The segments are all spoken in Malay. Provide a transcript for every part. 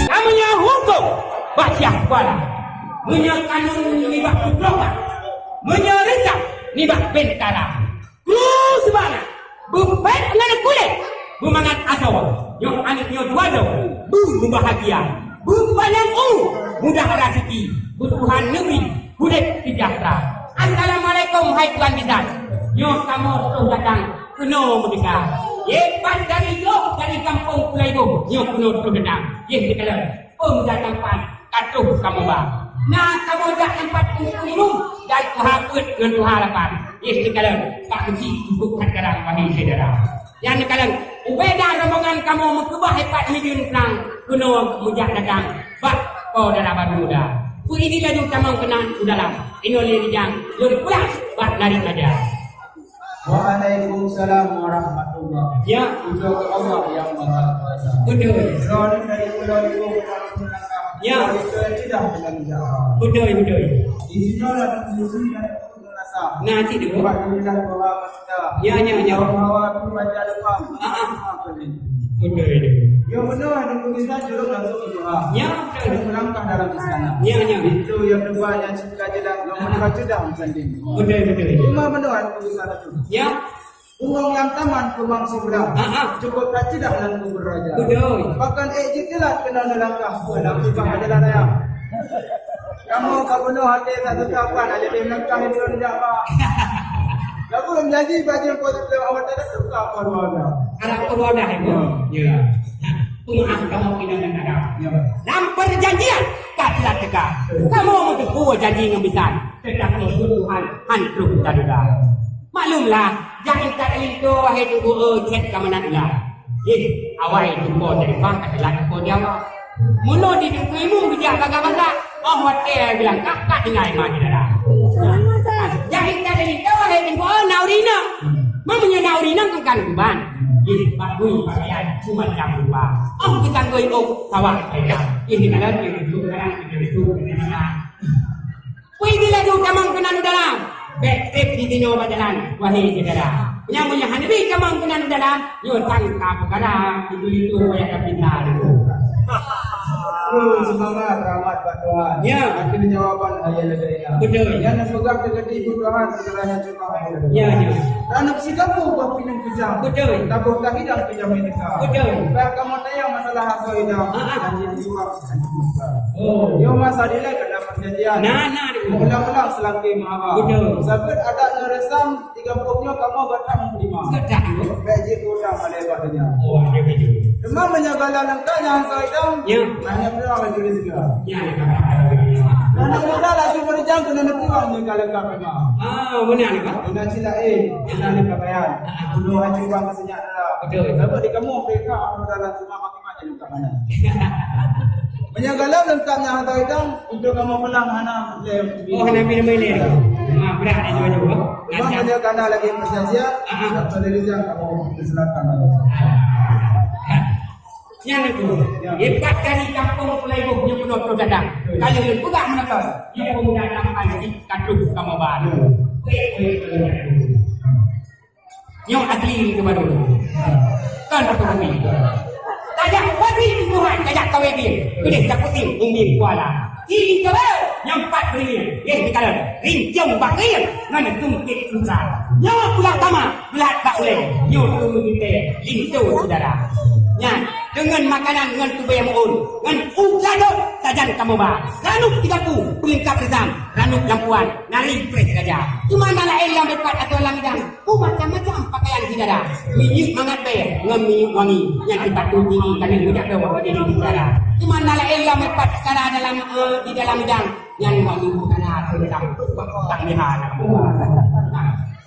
Namanya hukum basyah kuala. Menyakanun nibak kubroka. Menyerisap nibak bentara. Terus mana? Bupet dengan kulit. Bumangat asawa. Yang anaknya dua do. Bu bahagia. Bupanang mudah rezeki. Tuhan negeri. Budak sejahtera. Assalamualaikum hai tuan bisan. Yo kamu terus datang. Kena mendengar. Yepan dari yo dari kampung Kulaibu. Yo kena terus datang. Ye dikala. Datang pan. Katuh kamu bang. Nah kamu dah tempat minum. Dan Tuhan put dengan Tuhan lapan. Ye dikala. Tak kunci bukan kadang wahai saudara. Yang dikala. Ubeda rombongan kamu mengubah hebat medium perang. Kena mujak datang. Bak kau darah baru muda. Ku ini laju kamang kenang dalam. Ini oleh yang lori pulang. Bak lari saja. Waalaikumsalam warahmatullahi. Ya. Untuk Allah yang Maha Kuasa. Betul. Drone dari Pulau Ibu. Ya. Tidak dengan jawab. Betul. Di sini ada tulisan dari Nasa. Nanti dulu. Buat tulisan bahwa kita. Ya. Bahwa aku baca doa. Betul. Yang benar ada tulisan juruk langsung doa. Ya. Ada melangkah dalam istana. Ya. Itu yang kedua yang suka jelas. Yang baca dah sendiri. Betul. Cuma benar ada tulisan itu. Ya. Umum yang taman kumang sebelah. Cukup kaci dah lalu beraja. Betul. Bahkan jelas kena melangkah dalam sifat adalah raya. Kamu benar hati satu kapan ada dia melangkah itu tidak apa. Kamu belum janji baju yang positif awak tak suka apa luarnya. Arah keluarga itu. Ya. Tuhan kamu tidak ada. Dalam perjanjian katalah tegak. Kamu mesti buat janji yang besar. Tetapi Tuhan hantu tadi. Maklumlah, jangan tak itu wahai tunggu cek kamanan lah. Awal tunggu dari bang adalah tunggu dia. Mula di tungguimu bijak bagaimana? Hotel bilang kakak tinggal mana dah. Jangan tak itu wahai tunggu naurina. Mamanya naurina kan kuban. Bagui pakaian cuma jam lupa. Kita goi sawah saya. Ini kalau itu kan. Wih bila tu kamang kena dalam. Backstep di tino bajalan wahai saudara. Yang punya hanabi kamang kena dalam. Yo tangka perkara itu yang kapita itu. Semangat rahmat Pak Tuhan. Ya. Akhirnya jawapan ayat negara. Betul. Yang semoga terjadi ibu Tuhan segalanya cuma ayat negara. Ya. Anak si kamu buat pinang kejam. Betul. Tabung tak hidang kejam ini kau. Betul. Baik kamu tanya masalah aku hidang. Janji jiwa. Oh. Yo masa dile kena perjanjian. Nah. Ulang-ulang selangki maha. Betul. Sebab ada ngeresam 30-nya kamu batang 5. Kedah. Baji kurang ada badannya. Oh, ada betul. Memang menyagala lengkapnya angka hidang. Ya. Hanya berang lagi di sini. Ya. Anak muda lagi berjang kena nepuan ni kalau kau memang. Benar ni kan? Ina cila ina ni pakaian. Dulu haji bang senyap dah. Betul. Sebab di kamu Afrika orang dalam semua makin-makin dekat mana. Menyagala lengkapnya hantar hidang untuk kamu menang hana boleh. Oh, hana pilih ni. Berat ni juga. Memang dia kena lagi perjanjian. Tak boleh dia kamu diselatan. Yang itu, hebat kali kampung Kulaibu yang penuh dadang. Kalau yang pegang mereka, yang pemuda dalam lagi katuh kamu baru. Yang asli itu baru. Kan aku bumi. Tajak pati Tuhan, tajak kau ini. Kini tak putih umbi kuala. Ini kau yang 4 beri. Dikala rincung bakir dengan tungkit susah. Yang pulang tama, belat tak boleh. Yang tungkit lintu saudara. Yang dengan makanan dengan tubuh yang muun, dengan ladok sajan kamu bah. Ranuk 30 pelengkap resam, ranuk lampuan, nari pres saja. Cuma nala elam dekat atau langidang. Macam-macam pakaian tidak ada. Minyak mangat bayar, ngemi wangi yang kita tinggi kami tidak tahu apa jadi di sana. Cuma nala elam dekat sekarang dalam di dalam bidang yang wangi bukan hati tak lihat.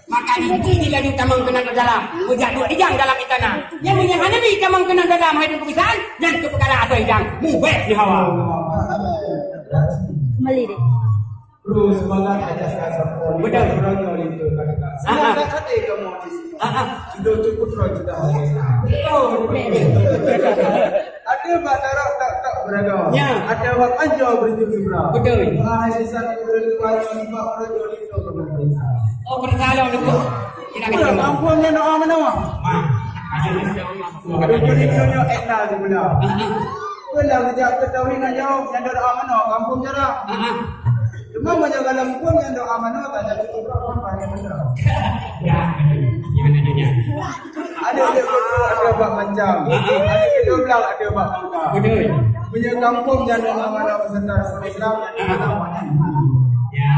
Maka ini lagi kamang kena dalam ujak dua dijang dalam istana. Yang punya hanabi kamang kena dalam hidung kebiasaan dan keperkara atau hidang mubek di hawa. Kembali deh. Terus semangat aja sekarang. Betul. Berani oleh itu kata. Semangat hati kamu di sini. Sudah cukup sudah. Oh, ada batara tak beragam. Ya. Ada wak anjo berjumpa beragam. Betul. Mahasiswa berjumpa lima orang itu kebetulan. Oh, bersalah itu. Kita Udah, ampun mana mana. Tujuh-tujuhnya ekna semula. Kalau dia ketahui nak jauh, yang doa mana, kampung jarak. Cuma banyak dalam pun yang doa mana, tak ada cukup berapa banyak benda. Ya, gimana dia? Ada bab macam, ada kedua belah ada bab macam. Betul. Punya kampung yang doa mana peserta Islam yang ada mana. Ya,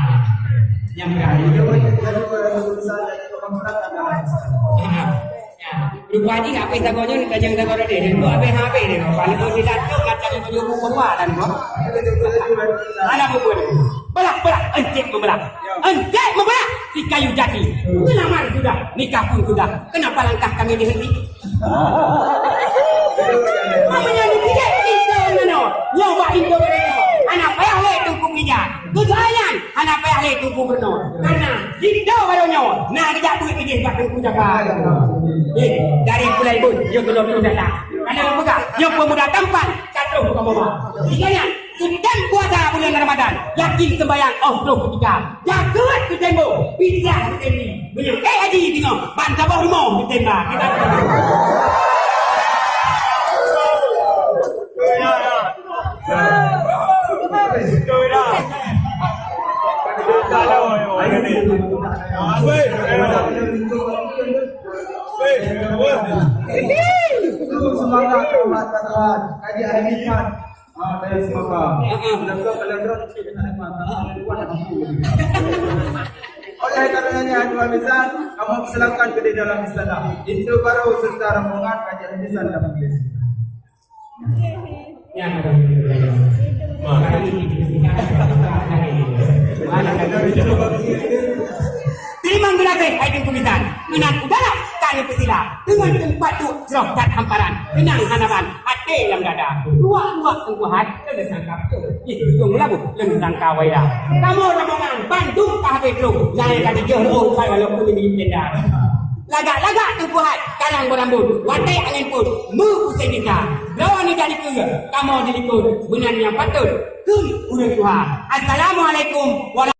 yang berani. Dia banyak jadi urusan yang kita masyarakat dalam Islam. Rupa ni apa yang tak kau ni tajam tak kau ada ni. Kau apa ni? Kalau kau tidak tahu macam itu juga buat dan kau. Ada buku ni. Belak encik membelak. Encik membelak si kayu jati. Melamar sudah, nikah pun sudah. Kenapa langkah kami dihenti? Mamanya ni tidak itu mana? Yang buat itu mereka. Anak payah le tunggu meja. Kesayangan anak payah le tunggu berno. Karena jika barunya nak kerja duit ini buat tunggu jaga. Dari Pulau Ibu, yang belum datang. Kalau bukan, yang pemuda tempat jatuh ke bawah. Ingatnya, sedang puasa bulan Ramadan, yakin sembahyang ketika. Jaga ketemu, bisa ketemu. Haji tengok, bantah bawah rumah ketembak. Semangat kawan, kaji hari Jumat. Dari semangat. Kalau drone nak buat oleh karenanya Haji Mizan, kamu silakan ke dalam istana. Itu baru serta rombongan kaji hari Mizan dapat tulis. Ya, terima kasih Aidin Kumisan. Menang udara kali pesila. Dengan tempat tu jerokat hamparan. Kenang hanapan hati dalam dada. Dua tunggu hati kena sangkap tu. Itu jumlah leng sangka waida. Kamu rombongan Bandung kahwe tu. Jangan kata jauh saya walaupun ini tenda. Lagak tunggu hati karang berambut. Watai angin pun mu pusing kita. Lawan ni jadi ke? Kamu diliput. Benar yang patut. Kun udah Tuhan. Assalamualaikum warahmatullahi